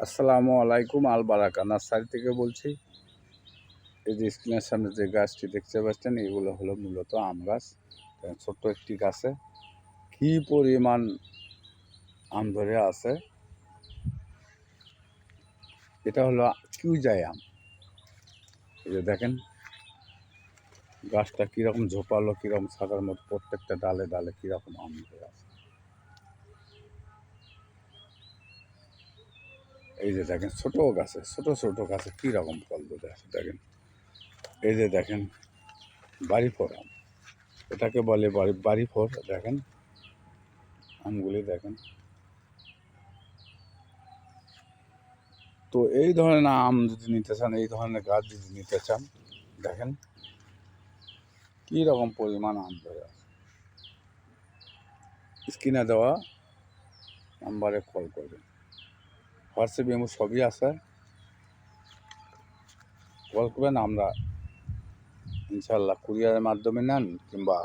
আসসালামু আলাইকুম, আল বারাকা নার্সারি থেকে বলছি। এই যে স্ক্রিনের সামনে যে গাছটি দেখতে পাচ্ছেন, এগুলো হলো মূলত আম গাছ। ছোট্ট একটি গাছে কি পরিমাণ আম ধরে আছে! এটা হলো কিউজাই আম। এই যে দেখেন গাছটা কীরকম ঝোপালো, কীরকম ছাতার মতো, প্রত্যেকটা ডালে ডালে কীরকম আম ধরে আছে। এই যে দেখেন ছোট গাছে কীরকম ফল ধরে আছে দেখেন। এই যে দেখেন বাড়ি ফোর আম, এটাকে বলে বাড়ি ফোর। দেখেন আমগুলি দেখেন। তো এই ধরনের আম যদি নিতে চান, এই ধরনের গাছ যদি নিতে চান, দেখেন কী রকম পরিমাণ আম ধরে আছে। স্ক্রিনে দেওয়া নাম্বারে কল করবেন, হোয়াটসঅ্যাপ ইমো সবই আছে, কল করবেন। আমরা ইনশাল্লাহ কুরিয়ারের মাধ্যমে নেন কিংবা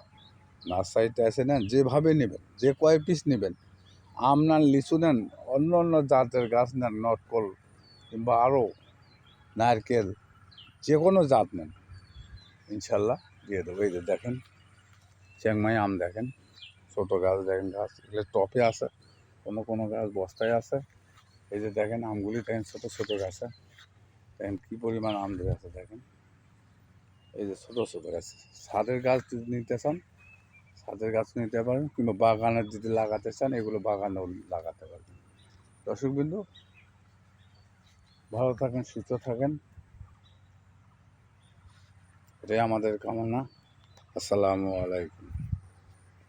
নার্সারিতে এসে নেন, যেভাবে নেবেন, যে কয় পিস নেবেন, আম নেন, লিচু নেন, অন্য অন্য জাতের গাছ নেন, নটকল কিংবা আরও নারকেল, যে কোনো জাত নেন, ইনশাল্লাহ দিয়ে দেবো। এই যে দেখেন চিংমাই আম দেখেন, ছোটো গাছ দেখেন, গাছ এগুলো টপে আছে, কোনো গাছ বস্তায় আছে। এই যে দেখেন আমগুলি দেখেন, ছোটো গাছে দেখেন কী পরিমাণ আম ধরে আছে দেখেন। এই যে ছোটো গাছ, ছাদের গাছ যদি নিতে চান ছাদের গাছ নিতে পারেন, কিংবা বাগানের যদি লাগাতে চান এগুলো বাগানেও লাগাতে পারবেন। দর্শকবৃন্দু, ভালো থাকেন, সুস্থ থাকেন, এটাই আমাদের কামনা। আসসালামু আলাইকুম।